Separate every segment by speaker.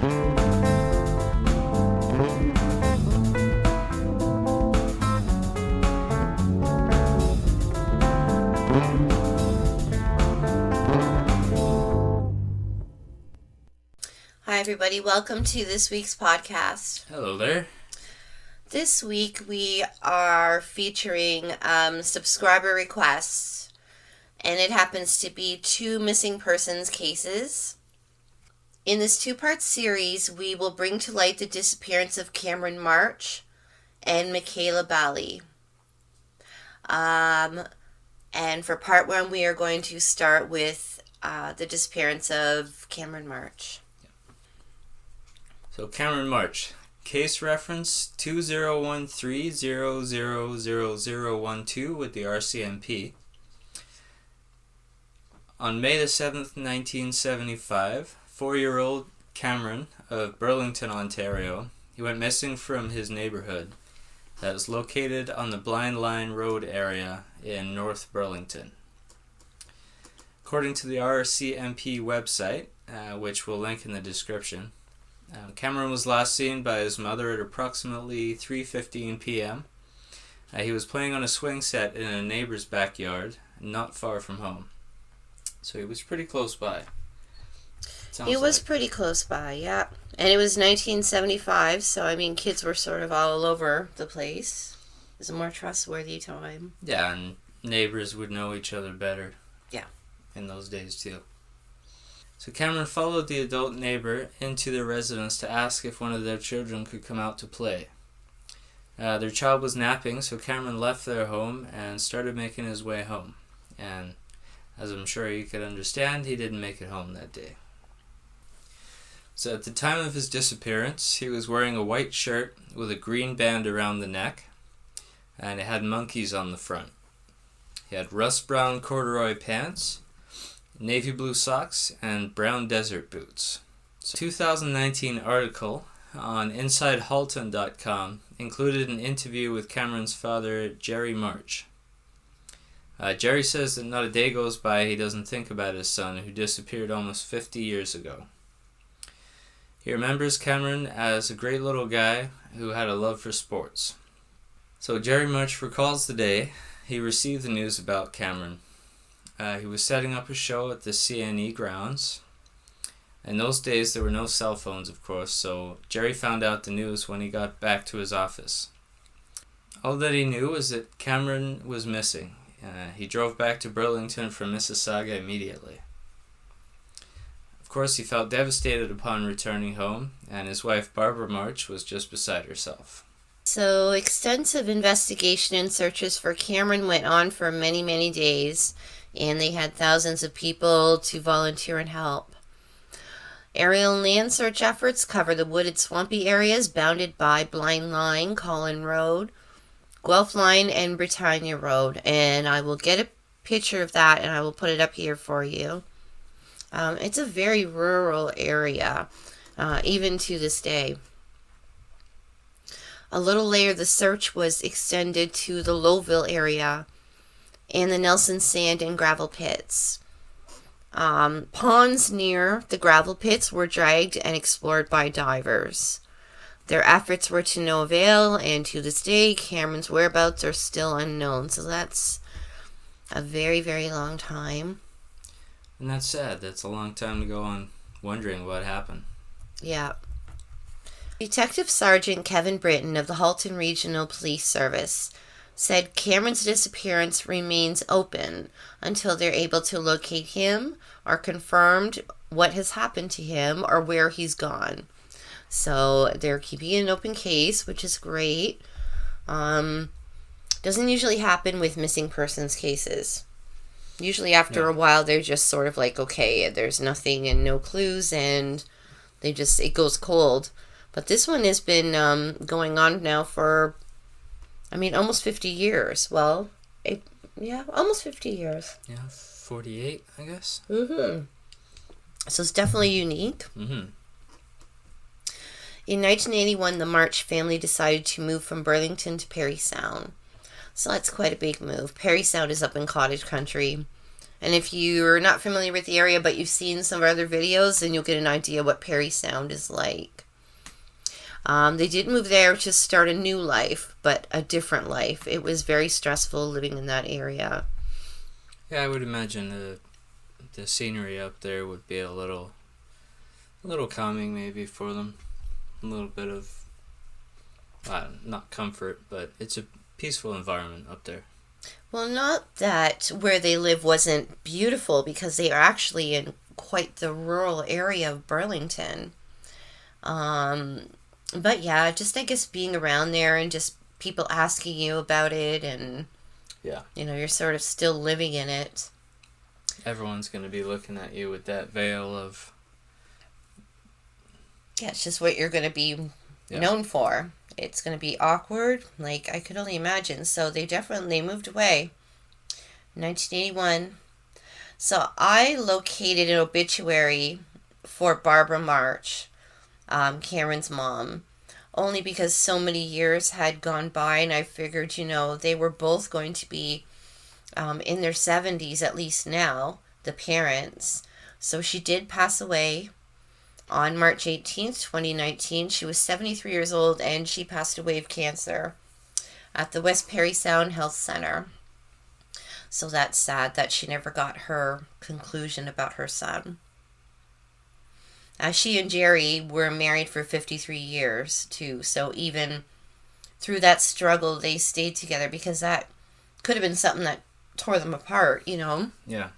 Speaker 1: Hi everybody, welcome to this week's podcast.
Speaker 2: Hello there.
Speaker 1: This week we are featuring subscriber requests, and it happens to be 2 missing persons cases. In this 2-part series, we will bring to light the disappearance of Cameron March and Michaela Bally. And for part 1, we are going to start with the disappearance of Cameron March.
Speaker 2: So Cameron March, case reference 2013000012 with the RCMP. On May the 7th, 1975, 4-year-old Cameron of Burlington, Ontario, he went missing from his neighborhood that is located on the Blind Line Road area in North Burlington. According to the RCMP website, which we'll link in the description, Cameron was last seen by his mother at approximately 3:15 p.m. He was playing on a swing set in a neighbor's backyard, not far from home. So he was pretty close by.
Speaker 1: He was pretty close by, yeah. And it was 1975, so I mean, kids were sort of all over the place. It was a more trustworthy time.
Speaker 2: Yeah, and neighbors would know each other better.
Speaker 1: Yeah.
Speaker 2: In those days, too. So Cameron followed the adult neighbor into their residence to ask if one of their children could come out to play. Their child was napping, so Cameron left their home and started making his way home. And as I'm sure you could understand, he didn't make it home that day. So at the time of his disappearance, he was wearing a white shirt with a green band around the neck, and it had monkeys on the front. He had rust brown corduroy pants, navy blue socks, and brown desert boots. So, a 2019 article on InsideHalton.com included an interview with Cameron's father, Jerry March. Jerry says that not a day goes by he doesn't think about his son, who disappeared almost 50 years ago. He remembers Cameron as a great little guy who had a love for sports. So Jerry March recalls the day he received the news about Cameron. He was setting up a show at the CNE grounds. In those days, there were no cell phones, of course, so Jerry found out the news when he got back to his office. All that he knew was that Cameron was missing. He drove back to Burlington from Mississauga immediately. Of course, he felt devastated upon returning home, and his wife, Barbara March, was just beside herself.
Speaker 1: So, extensive investigation and searches for Cameron went on for many, many days, and they had thousands of people to volunteer and help. Aerial and land search efforts cover the wooded, swampy areas bounded by Blind Line, Collin Road, Guelph Line, and Britannia Road. And I will get a picture of that, and I will put it up here for you. It's a very rural area, even to this day. A little later, the search was extended to the Lowville area and the Nelson sand and gravel pits. Ponds near the gravel pits were dragged and explored by divers. Their efforts were to no avail, and to this day, Cameron's whereabouts are still unknown. So that's a very, very long time.
Speaker 2: And that's sad. That's a long time to go on wondering what happened.
Speaker 1: Yeah. Detective Sergeant Kevin Britton of the Halton Regional Police Service said Cameron's disappearance remains open until they're able to locate him or confirmed what has happened to him or where he's gone. So they're keeping an open case, which is great. Doesn't usually happen with missing persons cases. Usually after a while, they're just sort of like, okay, there's nothing and no clues, and it goes cold. But this one has been going on now for, almost 50 years. Well, almost 50 years.
Speaker 2: Yeah, 48, I guess.
Speaker 1: Mm-hmm. So it's definitely unique.
Speaker 2: Mm-hmm.
Speaker 1: In 1981, the March family decided to move from Burlington to Parry Sound. So that's quite a big move. Parry Sound is up in cottage country. And if you're not familiar with the area, but you've seen some other videos, then you'll get an idea what Perry Sound is like. They did move there to start a new life, but a different life. It was very stressful living in that area.
Speaker 2: Yeah, I would imagine the scenery up there would be a little calming maybe for them. A little bit of, not comfort, but it's a peaceful environment up there.
Speaker 1: Well, not that where they live wasn't beautiful, because they are actually in quite the rural area of Burlington. But yeah, just I guess being around there and just people asking you about it, and
Speaker 2: yeah,
Speaker 1: you're sort of still living in it.
Speaker 2: Everyone's going to be looking at you with that veil of...
Speaker 1: Yeah, it's just what you're going to be known for. It's going to be awkward, like I could only imagine. So they moved away in 1981. So I located an obituary for Barbara March, Cameron's mom, only because so many years had gone by, and I figured, they were both going to be in their 70s at least now, the parents. So she did pass away on March 18th, 2019. She was 73 years old, and she passed away of cancer at the West Perry Sound Health Center. So that's sad that she never got her conclusion about her son. She and Jerry were married for 53 years, too. So even through that struggle, they stayed together, because that could have been something that tore them apart,
Speaker 2: Yeah.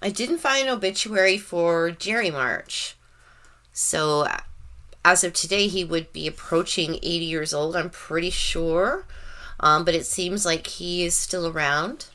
Speaker 1: I didn't find an obituary for Jerry March. So as of today, he would be approaching 80 years old, I'm pretty sure. But it seems like he is still around.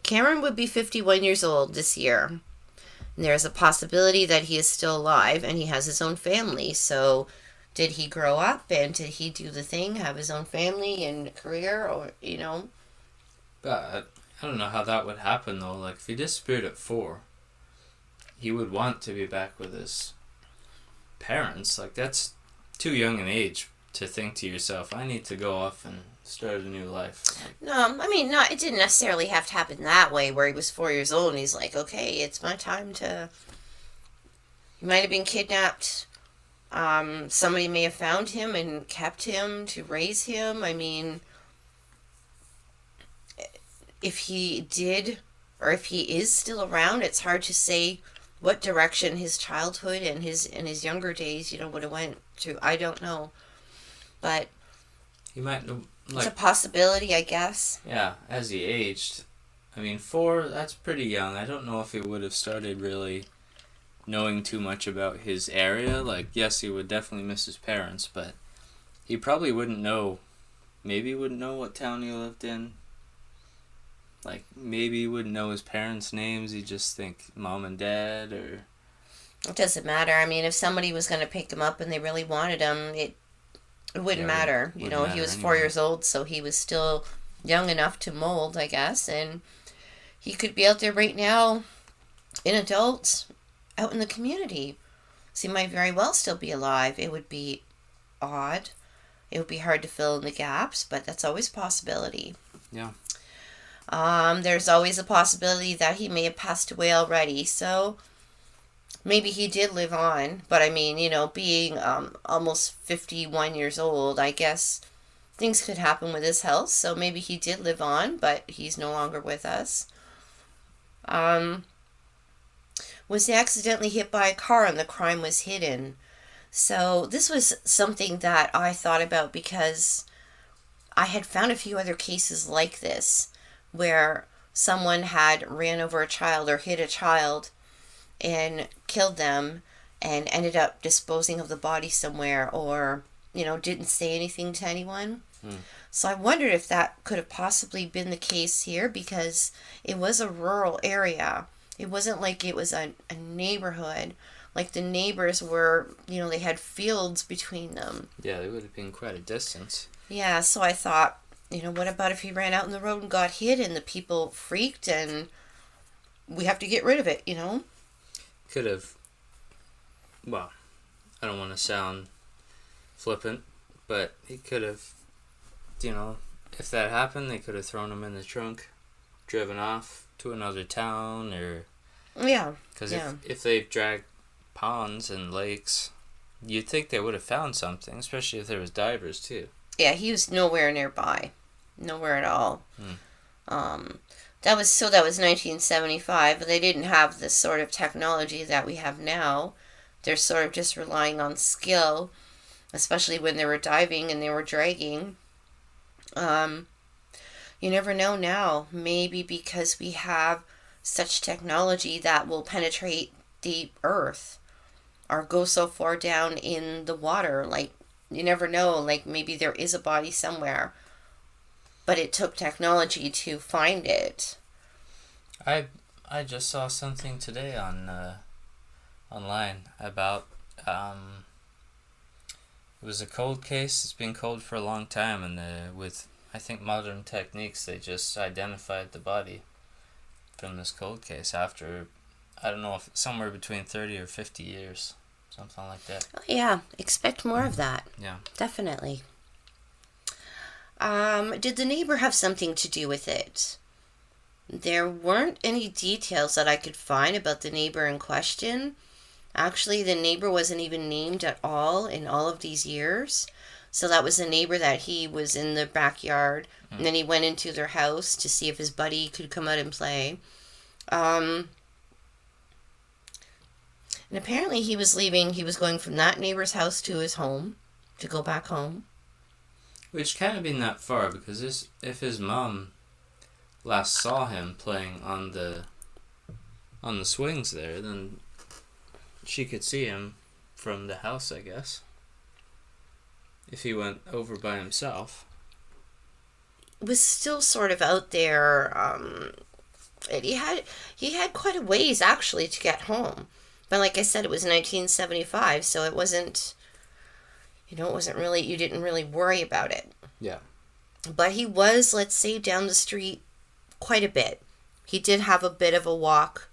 Speaker 1: Cameron would be 51 years old this year. And there's a possibility that he is still alive, and he has his own family. So did he grow up, and did he do the thing, have his own family and career, or,
Speaker 2: But I don't know how that would happen, though. Like, if he disappeared at 4, he would want to be back with his parents. Like, that's too young an age to think to yourself, I need to go off and start a new life.
Speaker 1: No, I mean, it didn't necessarily have to happen that way, where he was 4 years old and he's like, okay, it's my time to... He might have been kidnapped. Somebody may have found him and kept him to raise him. I mean, if he did, or if he is still around, it's hard to say what direction his childhood and his younger days, would have went to. I don't know. But
Speaker 2: he might have...
Speaker 1: It's a possibility, I guess.
Speaker 2: Yeah, as he aged. I mean, 4, that's pretty young. I don't know if he would have started really knowing too much about his area. Like, yes, he would definitely miss his parents, but he probably wouldn't know. Maybe he wouldn't know what town he lived in. Like, maybe he wouldn't know his parents' names. He'd just think mom and dad, or...
Speaker 1: It doesn't matter. I mean, if somebody was going to pick him up and they really wanted him, it wouldn't matter. He was 4 years old, so he was still young enough to mold, I guess. And he could be out there right now, an adult, out in the community. So he might very well still be alive. It would be odd. It would be hard to fill in the gaps, but that's always a possibility.
Speaker 2: Yeah.
Speaker 1: There's always a possibility that he may have passed away already, so maybe he did live on. But I mean, being almost 51 years old, I guess things could happen with his health, so maybe he did live on, but he's no longer with us. Was he accidentally hit by a car and the crime was hidden? So this was something that I thought about, because I had found a few other cases like this, where someone had ran over a child or hit a child and killed them and ended up disposing of the body somewhere, or, didn't say anything to anyone. So I wondered if that could have possibly been the case here, because it was a rural area. It wasn't like it was a neighborhood. Like, the neighbors were, they had fields between them.
Speaker 2: Yeah, they would have been quite a distance.
Speaker 1: Yeah, so I thought, what about if he ran out in the road and got hit and the people freaked and we have to get rid of it,
Speaker 2: Could have, well, I don't want to sound flippant, but he could have, if that happened, they could have thrown him in the trunk driven off to another town, or
Speaker 1: Yeah.
Speaker 2: because
Speaker 1: Yeah.
Speaker 2: if they've dragged ponds and lakes, you'd think they would have found something, especially if there was divers too.
Speaker 1: Yeah, he was nowhere nearby. Nowhere at all.
Speaker 2: Hmm.
Speaker 1: That was 1975. They didn't have the sort of technology that we have now. They're sort of just relying on skill, especially when they were diving and they were dragging. You never know now. Maybe because we have such technology that will penetrate the earth or go so far down in the water. Like, you never know. Like, maybe there is a body somewhere, but it took technology to find it.
Speaker 2: I just saw something today on online about it was a cold case. It's been cold for a long time, and with I think modern techniques, they just identified the body from this cold case after, I don't know, if somewhere between 30 or 50 years, something like that.
Speaker 1: Oh, yeah. Expect more of that.
Speaker 2: Yeah.
Speaker 1: Definitely. Did the neighbor have something to do with it? There weren't any details that I could find about the neighbor in question. Actually, the neighbor wasn't even named at all in all of these years. So that was a neighbor that he was in the backyard, and then he went into their house to see if his buddy could come out and play. And apparently he was leaving. He was going from that neighbor's house to his home to go back home.
Speaker 2: Which can't have been that far, because if his mom last saw him playing on the swings there, then she could see him from the house, I guess. If he went over by himself.
Speaker 1: It was still sort of out there. And he had quite a ways actually to get home. But like I said, it was 1975, so it wasn't, it wasn't really, you didn't really worry about it.
Speaker 2: Yeah.
Speaker 1: But he was, let's say, down the street quite a bit. He did have a bit of a walk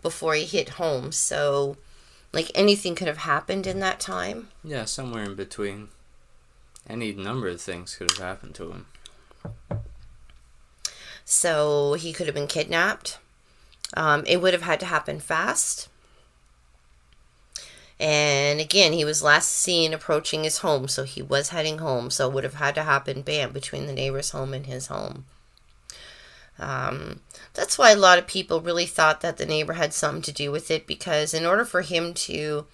Speaker 1: before he hit home, so like anything could have happened in that time.
Speaker 2: Yeah, somewhere in between. Any number of things could have happened to him.
Speaker 1: So he could have been kidnapped. It would have had to happen fast. And again, he was last seen approaching his home, so he was heading home. So it would have had to happen, bam, between the neighbor's home and his home. That's why a lot of people really thought that the neighbor had something to do with it, because in order for him to,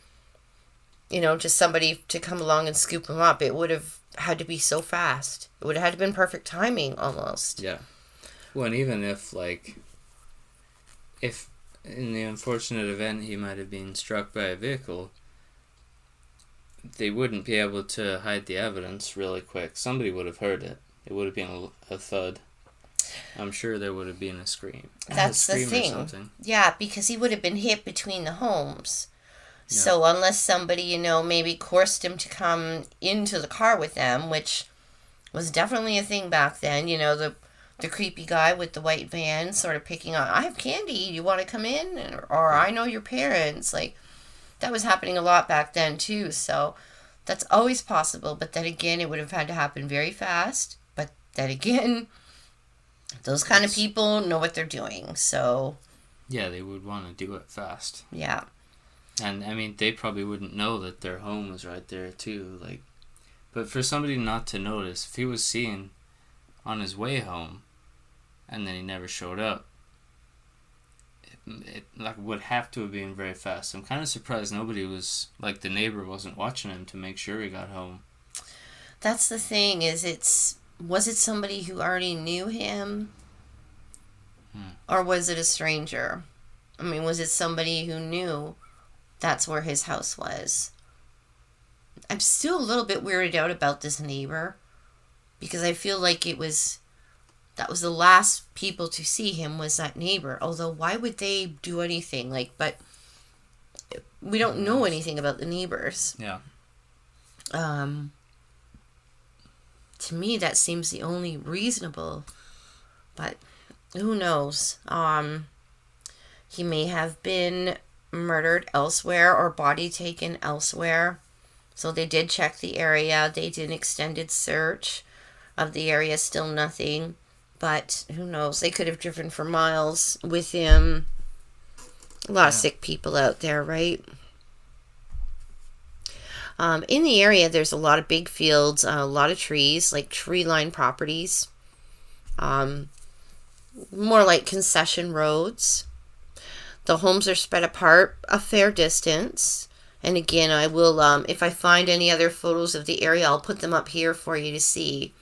Speaker 1: just somebody to come along and scoop him up, it would have had to be so fast. It would have had to been perfect timing almost.
Speaker 2: Yeah. Well, and even if in the unfortunate event he might have been struck by a vehicle, they wouldn't be able to hide the evidence really quick. Somebody would have heard it. It would have been a thud. I'm sure there would have been a scream.
Speaker 1: That's the thing. Yeah, because he would have been hit between the homes. Yeah. So unless somebody, maybe coerced him to come into the car with them, which was definitely a thing back then, the creepy guy with the white van sort of picking on, I have candy, you want to come in? Or I know your parents. Like, that was happening a lot back then too, so that's always possible. But then again, it would have had to happen very fast. But then again, those kind of people know what they're doing, so...
Speaker 2: Yeah, they would want to do it fast.
Speaker 1: Yeah.
Speaker 2: And, they probably wouldn't know that their home was right there, too. But for somebody not to notice, if he was seen on his way home, and then he never showed up, it would have to have been very fast. I'm kind of surprised nobody was, the neighbor wasn't watching him to make sure he got home.
Speaker 1: That's the thing, was it somebody who already knew him? Or was it a stranger? Was it somebody who knew that's where his house was? I'm still a little bit weirded out about this neighbor, because I feel like that was the last people to see him, was that neighbor. Although, why would they do anything? But we don't know anything about the neighbors.
Speaker 2: Yeah.
Speaker 1: To me, that seems the only reasonable, but who knows? He may have been murdered elsewhere or body taken elsewhere. So they did check the area. They did an extended search of the area. Still nothing. But who knows? They could have driven for miles with him. A lot of sick people out there, right? In the area, there's a lot of big fields, a lot of trees, like tree-lined properties. More like concession roads. The homes are spread apart a fair distance. And again, I will, if I find any other photos of the area, I'll put them up here for you to see.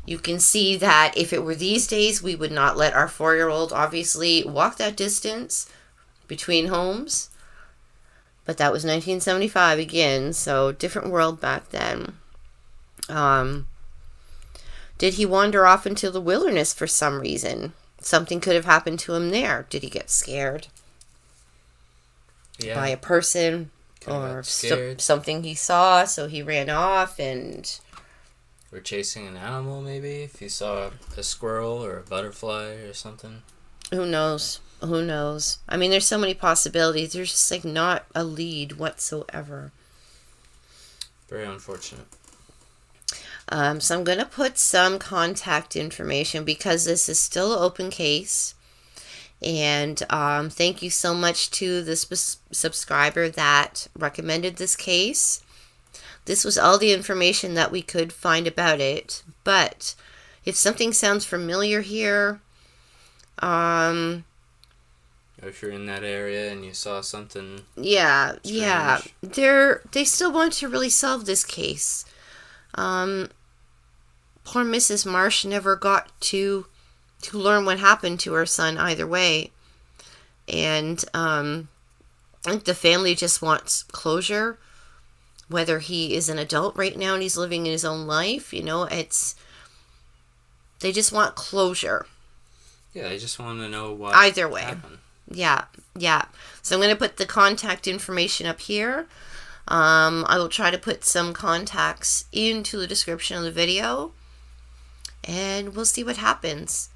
Speaker 1: You can see that if it were these days, we would not let our 4-year-old obviously walk that distance between homes. But that was 1975 again, so different world back then. Did he wander off into the wilderness for some reason? Something could have happened to him there. Did he get scared by a person or something he saw, so he ran off and...
Speaker 2: Or chasing an animal, maybe? If he saw a squirrel or a butterfly or something.
Speaker 1: Who knows? Who knows? I mean, there's so many possibilities. There's just, like, not a lead whatsoever.
Speaker 2: Very unfortunate.
Speaker 1: So I'm going to put some contact information because this is still an open case. And thank you so much to the subscriber that recommended this case. This was all the information that we could find about it. But if something sounds familiar here,
Speaker 2: if you're in that area and you saw something
Speaker 1: yeah,
Speaker 2: strange.
Speaker 1: they still want to really solve this case. Poor Mrs. Marsh never got to learn what happened to her son either way. And I think the family just wants closure. Whether he is an adult right now and he's living in his own life, you know, they just want closure.
Speaker 2: Yeah, they just want to know what
Speaker 1: either way
Speaker 2: happened.
Speaker 1: Yeah. So I'm going to put the contact information up here. I will try to put some contacts into the description of the video, and we'll see what happens.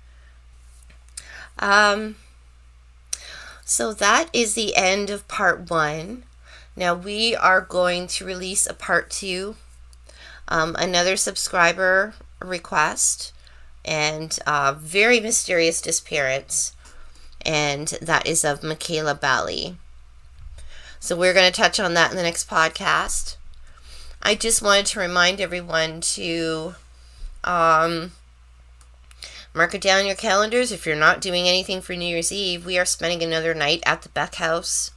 Speaker 1: So that is the end of part 1. Now we are going to release a part 2, another subscriber request, and very mysterious disappearance, and that is of Michaela Bally. So we're going to touch on that in the next podcast. I just wanted to remind everyone to mark it down in your calendars. If you're not doing anything for New Year's Eve, we are spending another night at the Beck House.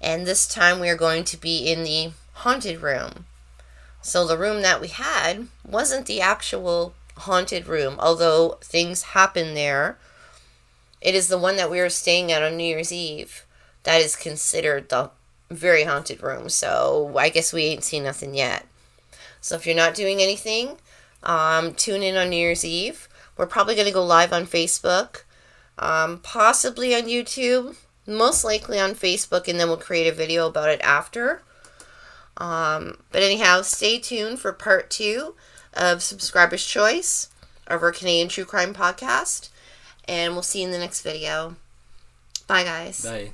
Speaker 1: And this time we are going to be in the haunted room. So the room that we had wasn't the actual haunted room, although things happen there. It is the one that we were staying at on New Year's Eve that is considered the very haunted room. So I guess we ain't seen nothing yet. So if you're not doing anything, tune in on New Year's Eve. We're probably going to go live on Facebook, possibly on YouTube, most likely on Facebook, and then we'll create a video about it after. But anyhow, stay tuned for part 2 of Subscriber's Choice of our Canadian True Crime podcast, and we'll see you in the next video. Bye, guys.
Speaker 2: Bye.